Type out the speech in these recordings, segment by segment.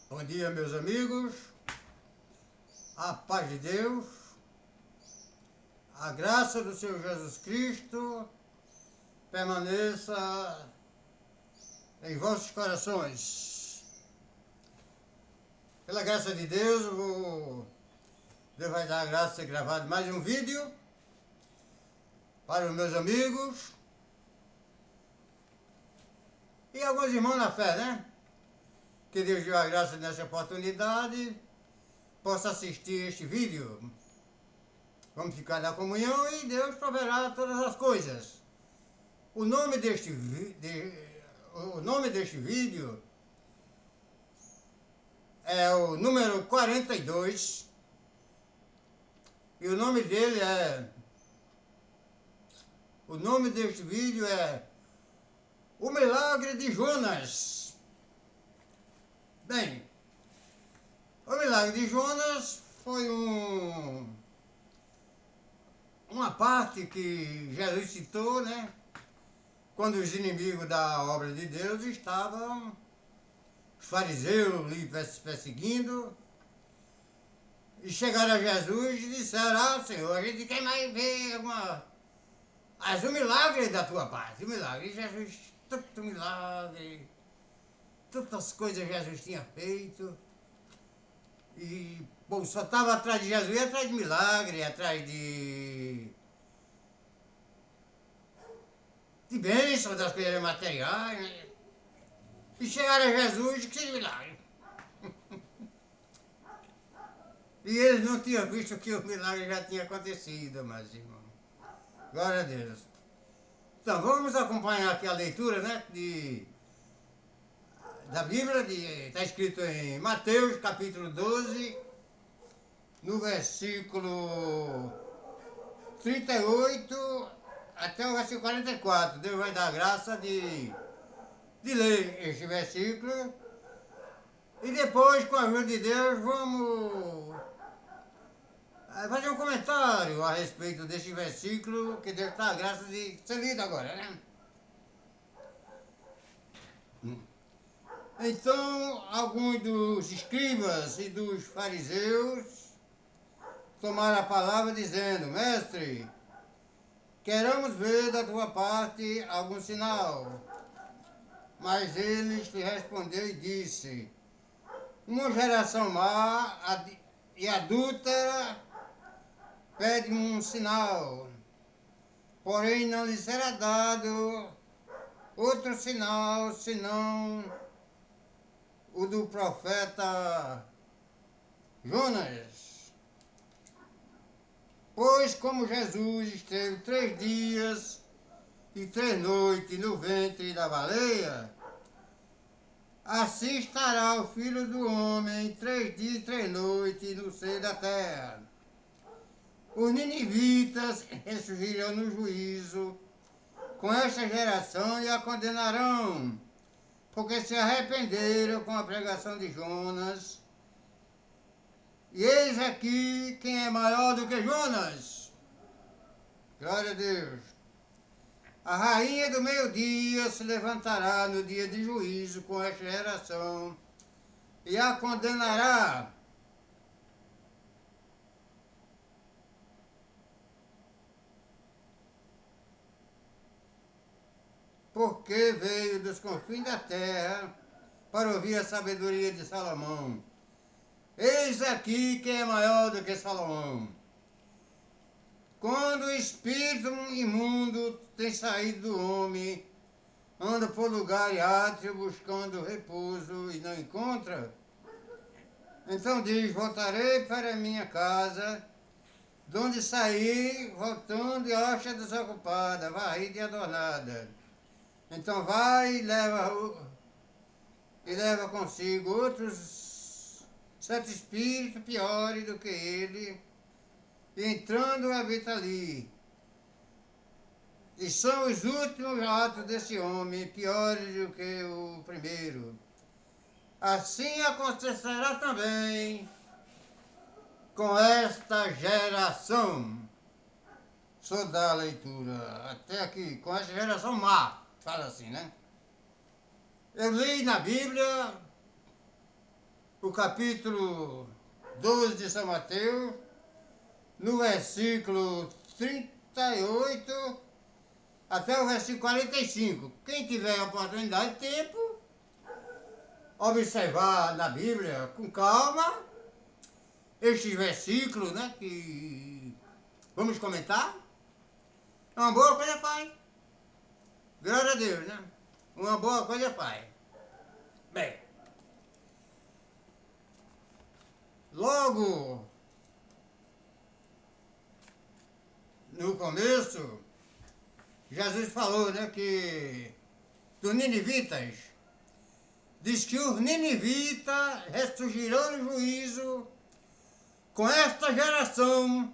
Bom dia, meus amigos, a paz de Deus, a graça do Senhor Jesus Cristo permaneça em vossos corações. Pela graça de Deus, Deus vai dar a graça de ser gravado mais um vídeo para os meus amigos e alguns irmãos na fé, né? Que Deus deu a graça nessa oportunidade, possa assistir este vídeo. Vamos ficar na comunhão e Deus proverá todas as coisas. O nome deste vídeo é o número 42 e o nome dele é... O nome deste vídeo é O Milagre de Jonas. Bem, o milagre de Jonas foi uma parte que Jesus citou, né? Quando os inimigos da obra de Deus estavam, os fariseus lhe perseguindo, e chegaram a Jesus e disseram: Senhor, a gente quer mais ver o milagre da tua parte, o milagre. E Jesus, tanto milagre, tantas coisas Jesus tinha feito, e bom, só estava atrás de Jesus, atrás de milagre, atrás de bênçãos das coisas materiais, né? E chegaram a Jesus e que milagre. E eles não tinham visto que o milagre já tinha acontecido, mas irmão, glória a Deus. Então vamos acompanhar aqui a leitura, né, da Bíblia, está escrito em Mateus capítulo 12, no versículo 38 até o versículo 44. Deus vai dar a graça de ler este versículo e depois, com a ajuda de Deus, vamos fazer um comentário a respeito deste versículo que Deus dá a graça de ser lido agora, né? Então, alguns dos escribas e dos fariseus tomaram a palavra dizendo: Mestre, queremos ver da tua parte algum sinal. Mas ele lhe respondeu e disse: Uma geração má e adúltera pede-me um sinal, porém não lhe será dado outro sinal senão o do profeta Jonas. Pois como Jesus esteve 3 dias e 3 noites no ventre da baleia, assim estará o Filho do Homem 3 dias e 3 noites no seio da terra. Os ninivitas ressurgirão no juízo com esta geração e a condenarão, porque se arrependeram com a pregação de Jonas. E eis aqui quem é maior do que Jonas. Glória a Deus. A rainha do meio-dia se levantará no dia de juízo com esta geração e a condenará, porque veio dos confins da terra para ouvir a sabedoria de Salomão. Eis aqui quem é maior do que Salomão. Quando o espírito imundo tem saído do homem, anda por lugar e átrio buscando repouso e não encontra, então diz: voltarei para a minha casa, de onde saí, voltando e acha desocupada, varrida e adornada. Então vai e leva consigo outros 7 espíritos piores do que ele, e entrando habita ali. E são os últimos atos desse homem, piores do que o primeiro. Assim acontecerá também com esta geração. Só dá a leitura até aqui, com esta geração má, fala assim, né? Eu li na Bíblia o capítulo 12 de São Mateus, no versículo 38 até o versículo 45. Quem tiver oportunidade e tempo, observar na Bíblia com calma estes versículos, né, que vamos comentar, é uma boa coisa faz. Graças a Deus, né? Uma boa coisa faz. Bem, logo no começo, Jesus falou, né, que dos ninivitas, diz que os ninivitas ressurgirão no juízo com esta geração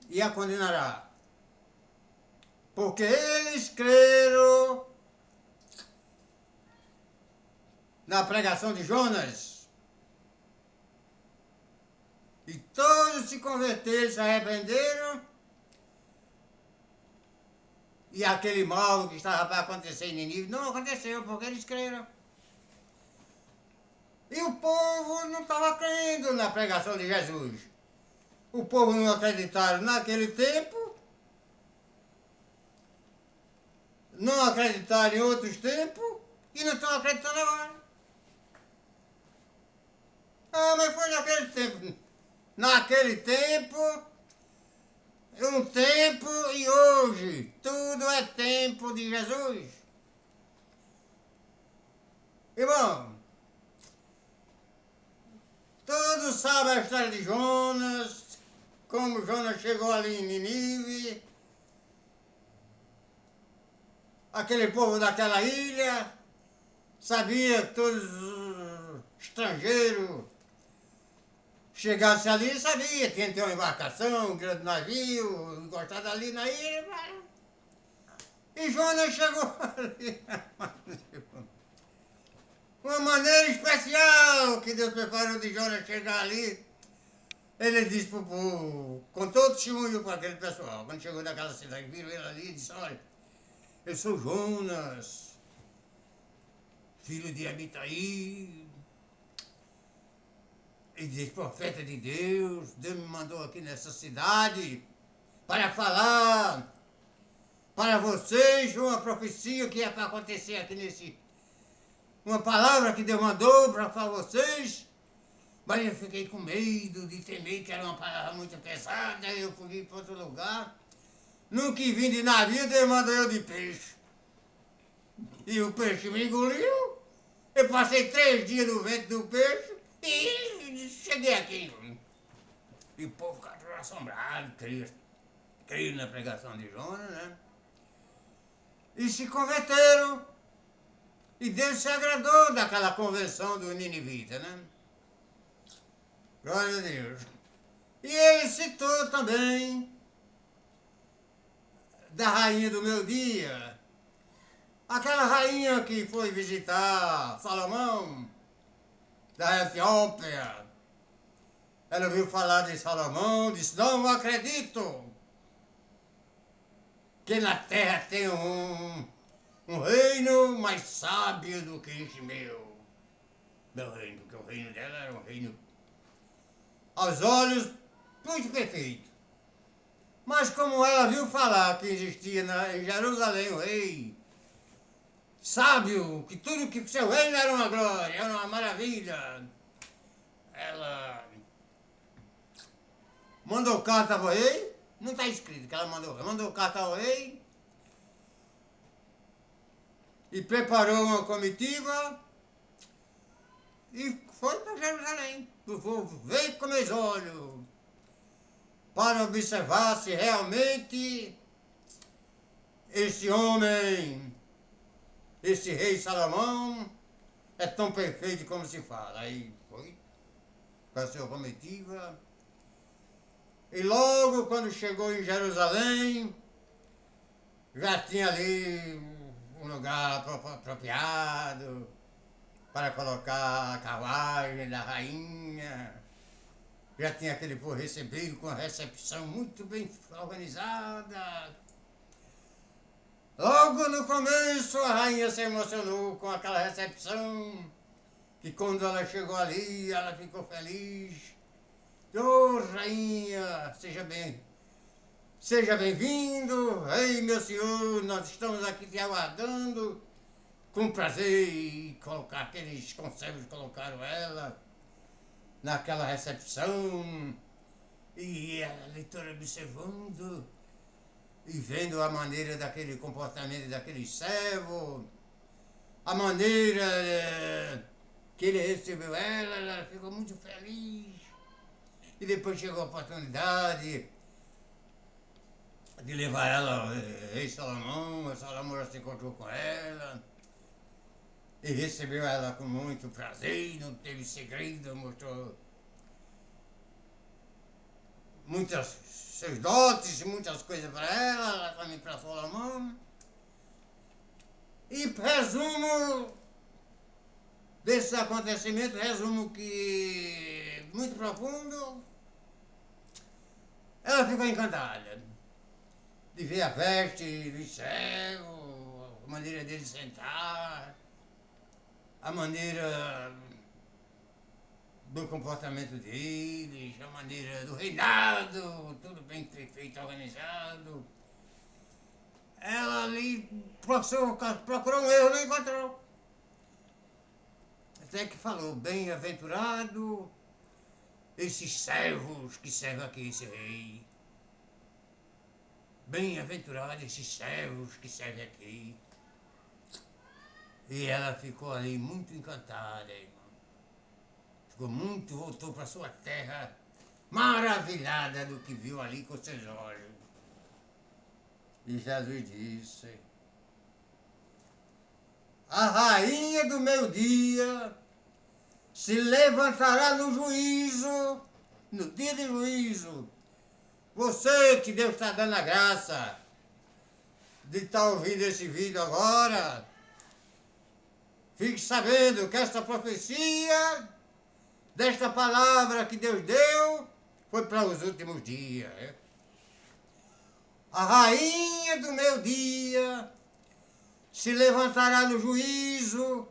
e a condenará. Porque eles creram na pregação de Jonas. E todos se converteram, se arrependeram. E aquele mal que estava para acontecer em Nínive não aconteceu, porque eles creram. E o povo não estava crendo na pregação de Jesus. O povo não acreditaram naquele tempo, não acreditaram em outros tempos e não estão acreditando agora. Ah, mas foi naquele tempo. Naquele tempo, um tempo e hoje. Tudo é tempo de Jesus. Irmão, todos sabem a história de Jonas, como Jonas chegou ali em Nínive, aquele povo daquela ilha, sabia que todos os estrangeiros chegassem ali, sabia, tinha que ter uma embarcação, um grande navio, encostado ali na ilha, e Jonas chegou ali. Uma maneira especial que Deus preparou de Jonas chegar ali. Ele disse pro povo, contou o testemunho para aquele pessoal. Quando chegou naquela cidade, viram ele ali e disse, olha, eu sou Jonas, filho de Amitai. E diz, profeta de Deus, Deus me mandou aqui nessa cidade para falar para vocês uma profecia que é para acontecer aqui nesse... Uma palavra que Deus mandou para vocês, mas eu fiquei com medo de temer que era uma palavra muito pesada, eu fui para outro lugar. No que vim de navio, Deus mandou eu de peixe. E o peixe me engoliu, eu passei 3 dias no ventre do peixe e cheguei aqui. E o povo ficou assombrado, creio na pregação de Jonas, né? E se converteram. E Deus se agradou daquela convenção do Ninivita, né? Glória a Deus. E ele citou também da rainha do meu dia, aquela rainha que foi visitar Salomão, da Etiópia. Ela ouviu falar de Salomão, disse, não acredito que na terra tem um reino mais sábio do que este meu reino, porque o reino dela era um reino aos olhos muito perfeito. Mas como ela viu falar que existia em Jerusalém um rei sábio, que tudo que seu reino era uma glória, era uma maravilha, ela mandou carta ao rei, não está escrito que ela mandou carta ao rei, e preparou uma comitiva e foi para Jerusalém. O povo veio com meus olhos para observar se realmente esse homem, esse rei Salomão, é tão perfeito como se fala. Aí foi com a sua comitiva. E logo quando chegou em Jerusalém, já tinha ali um lugar apropriado para colocar a carruagem da rainha. Já tinha aquele povo recebido com uma recepção muito bem organizada. Logo Logo no começo, a rainha se emocionou com aquela recepção, que quando ela chegou ali, ela ficou feliz. Ô, rainha, seja bem-vindo. Ei, meu senhor, nós estamos aqui te aguardando. Com prazer, e colocar aqueles conservos colocaram ela naquela recepção. E a leitora observando e vendo a maneira daquele comportamento daquele servo, a maneira que ele recebeu ela ficou muito feliz. E depois chegou a oportunidade de levar ela, rei Salomão, Salomão já se encontrou com ela e recebeu ela com muito prazer, não teve segredo, mostrou muitas seus dotes, muitas coisas para ela também para Salomão. E resumo desse acontecimento, resumo que muito profundo, ela ficou encantada de ver a veste do céu, a maneira dele sentar, a maneira do comportamento deles, a maneira do reinado, tudo bem feito, organizado. Ela ali procurou um erro, não encontrou. Até que falou, bem-aventurado esses servos que servem aqui esse rei. Bem-aventurado esses servos que servem aqui. E ela ficou ali muito encantada, irmão. Ficou muito, voltou para sua terra, maravilhada do que viu ali com seus olhos. E Jesus disse, a rainha do meio-dia se levantará no juízo, no dia de juízo. Você que Deus está dando a graça de estar ouvindo esse vídeo agora, fique sabendo que esta profecia, desta palavra que Deus deu, foi para os últimos dias. A rainha do meio-dia se levantará no juízo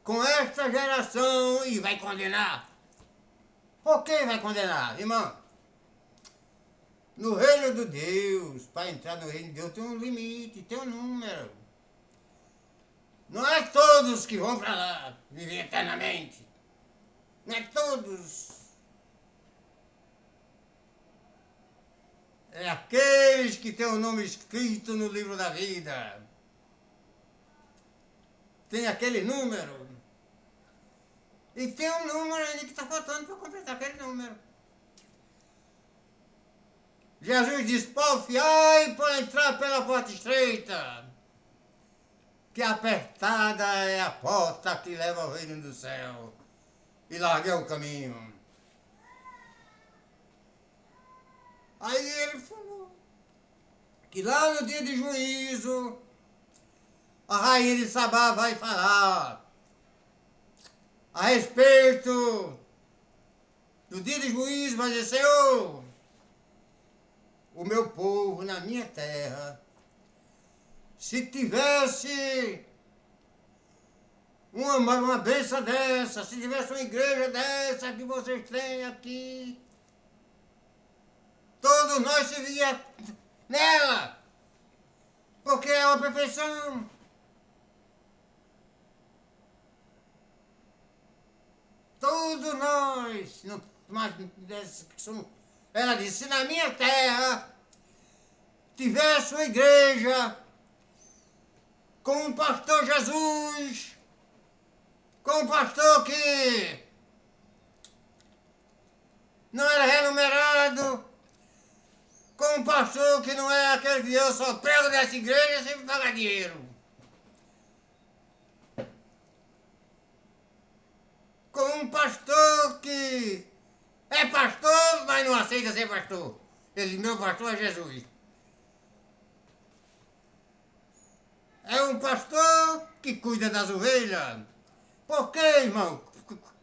com esta geração e vai condenar. Por que vai condenar, irmão? No reino de Deus, para entrar no reino de Deus tem um limite, tem um número. Não é todos que vão para lá viver eternamente. Não é todos. É aqueles que têm o nome escrito no livro da vida. Tem aquele número. E tem um número ainda que está faltando para completar aquele número. Jesus disse, porfiai para entrar pela porta estreita, que apertada é a porta que leva ao reino do céu, e larguei o caminho. Aí ele falou que lá no dia de juízo, a rainha de Sabá vai falar a respeito do dia de juízo, vai dizer, Senhor, o meu povo na minha terra, se tivesse uma bênção dessa, se tivesse uma igreja dessa que vocês têm aqui, todos nós se via nela, porque é uma perfeição. Todos nós, ela disse, se na minha terra tivesse uma igreja com um pastor Jesus, com um pastor que não era remunerado, com um pastor que não é aquele que eu só prego dessa igreja sem pagar dinheiro, com um pastor que é pastor, mas não aceita ser pastor. Ele, meu pastor é Jesus. É um pastor que cuida das ovelhas. Por que, irmão,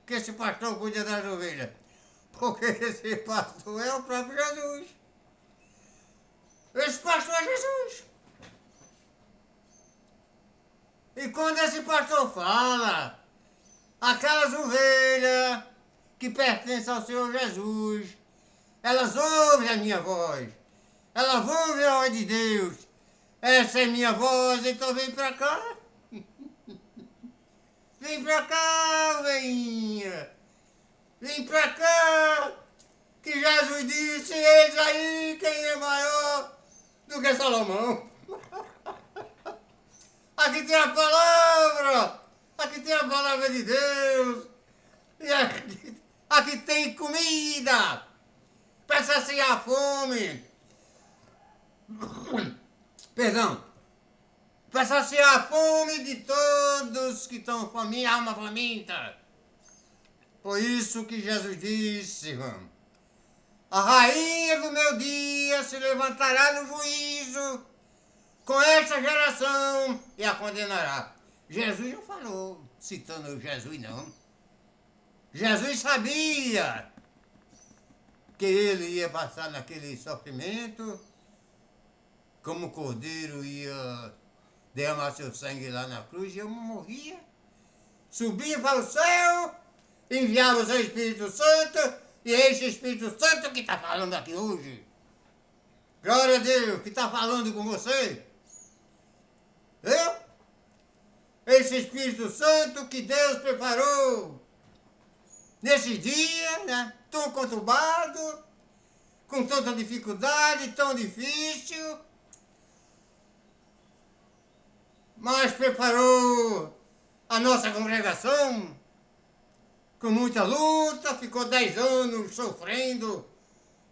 que esse pastor cuida das ovelhas? Porque esse pastor é o próprio Jesus. Esse pastor é Jesus. E quando esse pastor fala, aquelas ovelhas que pertencem ao Senhor Jesus, elas ouvem a minha voz, elas ouvem a voz de Deus. Essa é minha voz, então vem pra cá. Vem pra cá, veinha. Vem pra cá. Que Jesus disse, eis aí quem é maior do que Salomão. Aqui tem a palavra. Aqui tem a palavra de Deus. E aqui tem comida para saciar a fome. Perdão. Para saciar a fome de todos que estão famintos, alma faminta. Por isso que Jesus disse, irmão, a rainha do meu dia se levantará no juízo com esta geração e a condenará. Jesus não falou citando Jesus, não. Jesus sabia que ele ia passar naquele sofrimento, como o cordeiro ia derramar seu sangue lá na cruz, e eu morria, subia para o céu, enviava o seu Espírito Santo, e é esse Espírito Santo que está falando aqui hoje. Glória a Deus, que está falando com você. Eu? Esse Espírito Santo que Deus preparou nesse dia, né, tão conturbado, com tanta dificuldade, tão difícil, mas preparou a nossa congregação com muita luta, ficou 10 anos sofrendo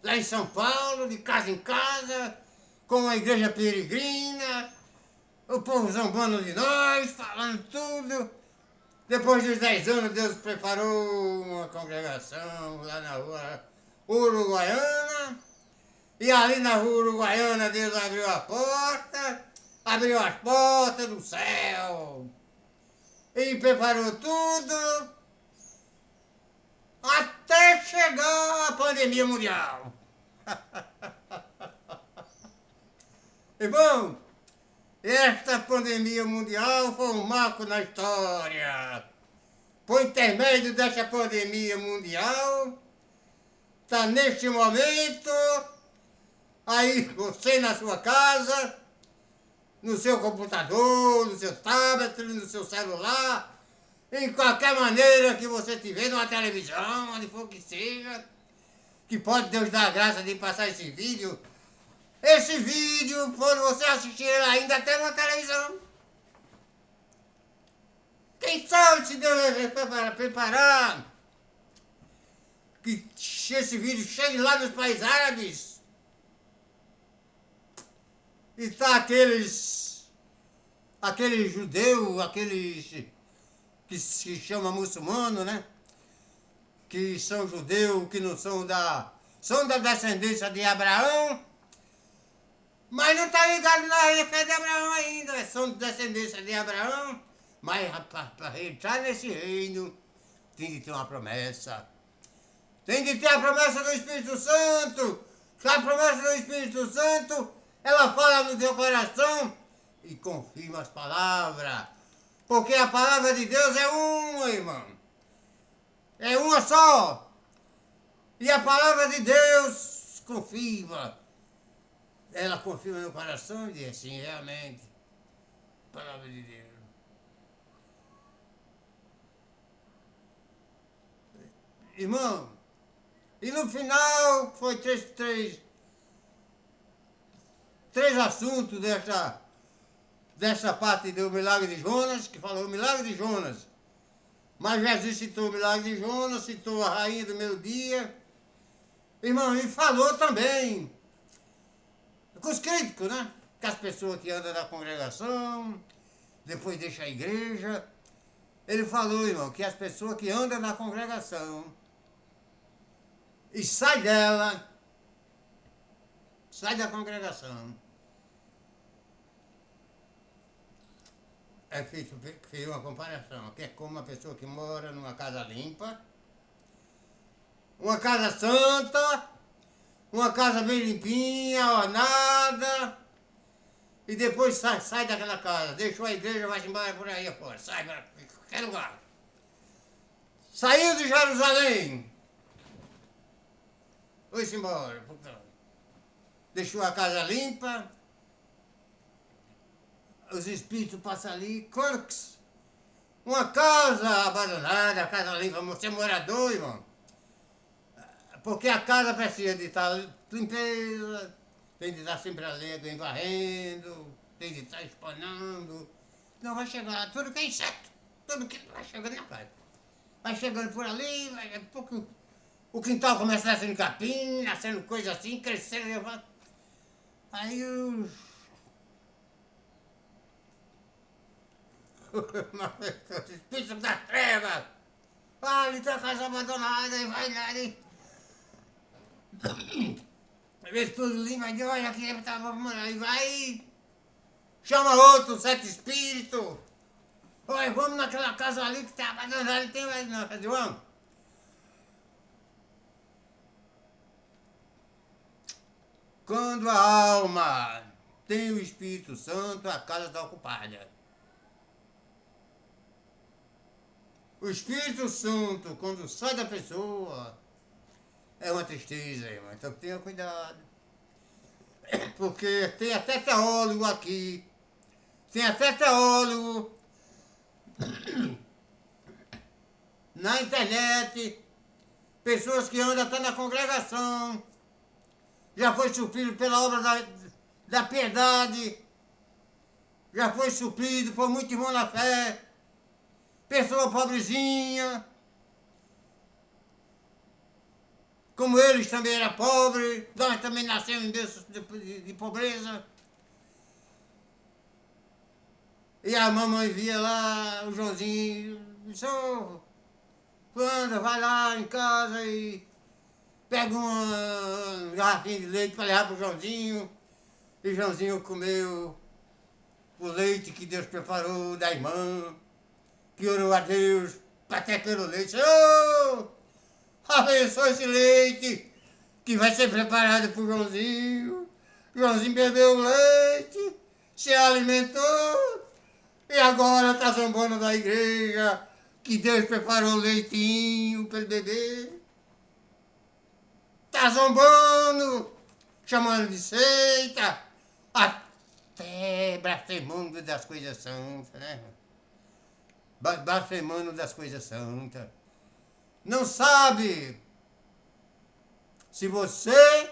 lá em São Paulo, de casa em casa, com a igreja peregrina, o povo zombando de nós, falando tudo. Depois dos 10 anos, Deus preparou uma congregação lá na rua Uruguaiana, e ali na rua Uruguaiana Deus abriu a porta, abriu as portas do céu, e preparou tudo, até chegar a pandemia mundial. Irmão, esta pandemia mundial foi um marco na história. Por intermédio desta pandemia mundial, está neste momento, aí você na sua casa, no seu computador, no seu tablet, no seu celular, em qualquer maneira que você tiver, numa televisão, onde for que seja, que pode Deus dar a graça de passar esse vídeo. Esse vídeo, quando você assistir ele ainda até na televisão. Quem sabe se Deus vai preparar que esse vídeo chegue lá nos países árabes e tá aqueles judeus, aqueles que se chama muçulmano, né? Que são judeus, que não são são da descendência de Abraão, mas não está ligado na fé de Abraão ainda. São de descendência de Abraão, mas para entrar nesse reino tem de ter uma promessa. Tem de ter a promessa do Espírito Santo. A promessa do Espírito Santo, ela fala no teu coração e confirma as palavras. Porque a palavra de Deus é uma, irmão. É uma só. E a palavra de Deus confirma. Ela confirma no coração e diz assim, realmente, palavra de Deus. Irmão, e no final foi três assuntos dessa parte do milagre de Jonas, que falou o milagre de Jonas. Mas Jesus citou o milagre de Jonas, citou a rainha do meu dia. Irmão, e falou também com os críticos, né? Com as pessoas que andam na congregação, depois deixam a igreja. Ele falou, irmão, que as pessoas que andam na congregação e sai dela, sai da congregação, fez uma comparação, que é como uma pessoa que mora numa casa limpa, uma casa santa, uma casa bem limpinha, ornada, E depois sai daquela casa, deixou a igreja, vai embora por aí afora, sai para qualquer lugar. Saiu de Jerusalém, foi-se embora. Deixou a casa limpa, os espíritos passam ali, corques. Uma casa abandonada, a casa limpa, você é morador, irmão. Porque a casa precisa de estar limpeza, tem de estar sempre alegre, varrendo, tem de estar espanando. Não vai chegar tudo que é inseto, tudo que vai chegando na casa. Vai chegando por ali, vai, pouco, o quintal começa nascendo capim, nascendo coisa assim, crescendo, levando. Aí os espíritos da treva, ali está a casa abandonada, e vai lá, vê tudo limpo, aí olha aqui, aí vai, chama outro, sete espíritos. Olha, vamos naquela casa ali que está abandonada, tem mais não, cadê vamos? Quando a alma tem o Espírito Santo, a casa está ocupada. O Espírito Santo, quando sai da pessoa, é uma tristeza, irmão. Então tenha cuidado. Porque tem até teólogo aqui, tem até teólogo na internet, pessoas que andam até na congregação, já foi suprido pela obra da piedade, já foi suprido por muito irmão na fé, pessoa pobrezinha, como eles também eram pobres, nós também nascemos em berço de pobreza. E a mamãe via lá o Joãozinho, disse, ô, anda, vai lá em casa e pega uma garrafinha de leite para levar pro Joãozinho. E o Joãozinho comeu o leite que Deus preparou da irmã, que orou a Deus até pelo leite. Ô, abençoa esse leite que vai ser preparado pro Joãozinho. Joãozinho bebeu o leite, se alimentou e agora está zombando da igreja que Deus preparou o leitinho para ele beber. Está zombando, chamando de seita, até blasfemando das coisas santas, né? Blasfemando das coisas santas. Não sabe se você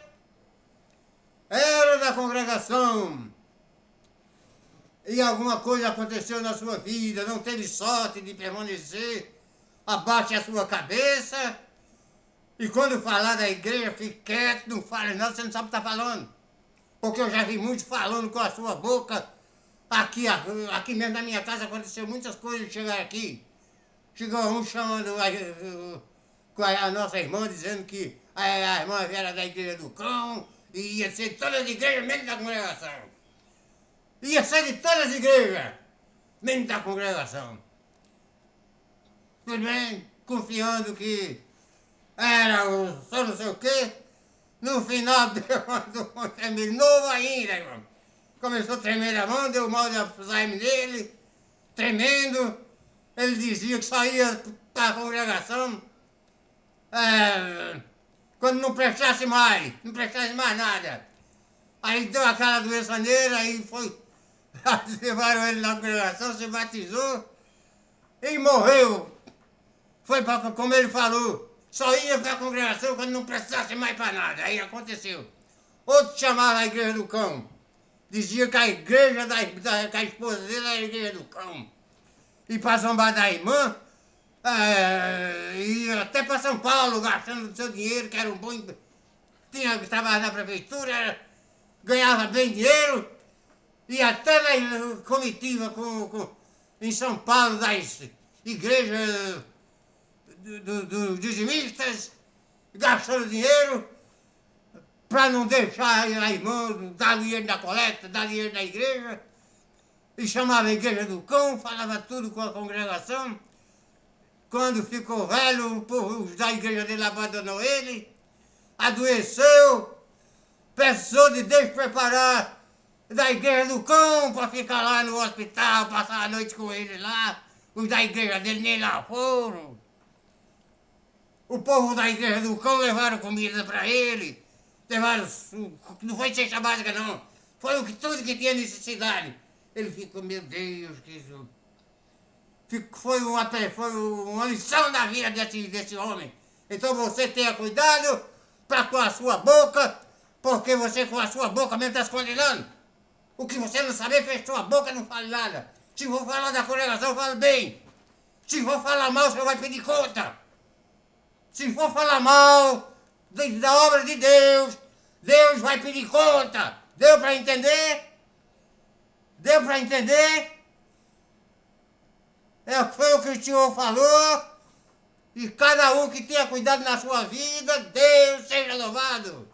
era da congregação e alguma coisa aconteceu na sua vida, não teve sorte de permanecer, abaixe a sua cabeça e quando falar da igreja, fique quieto, não fale nada, você não sabe o que está falando. Porque eu já vi muitos falando com a sua boca, aqui mesmo na minha casa aconteceu muitas coisas, chegar aqui. Chegou um chamando a nossa irmã, dizendo que a irmã era da igreja do cão, e ia ser de todas as igrejas, menos da congregação. Ia ser de todas as igrejas, menos da congregação. Tudo bem? Confiando que era o só não sei o quê. No final deu um tremendo novo ainda, irmão. Começou a tremer a mão, deu mal de Alzheimer nele, tremendo. Ele dizia que só ia para a congregação quando não prestasse mais nada. Aí deu aquela doença nele, aí foi, levaram ele na congregação, se batizou e morreu. Foi para, como ele falou, só ia para a congregação quando não prestasse mais para nada. Aí aconteceu. Outro chamava a igreja do cão. Dizia que a igreja que a esposa dele era a igreja do cão. E para zombar da irmã, ia até para São Paulo gastando o seu dinheiro, que era um bom. Trabalhava na prefeitura, ganhava bem dinheiro, e até na comitiva em São Paulo das igrejas dos dizimistas, gastando dinheiro para não deixar a irmã dar dinheiro da coleta, dar dinheiro da igreja, e chamava a igreja do cão, falava tudo com a congregação. Quando ficou velho, o povo da igreja dele abandonou ele, adoeceu, precisou de Deus preparar da igreja do cão para ficar lá no hospital, passar a noite com ele lá. Os da igreja dele nem lá foram. O povo da igreja do cão levaram comida para ele. Levaram, não foi cesta básica não. Foi o que, tudo que tinha necessidade. Ele ficou, meu Deus, que isso. Foi uma lição da vida desse homem. Então você tenha cuidado para com a sua boca, porque você com a sua boca mesmo está se condenando. O que você não saber, fechou a boca, não fale nada. Se for falar da congregação, fale bem. Se for falar mal, você vai pedir conta. Se for falar mal da obra de Deus, Deus vai pedir conta. Deu para entender? Deu para entender? Foi o que o Senhor falou. E cada um que tenha cuidado na sua vida, Deus seja louvado.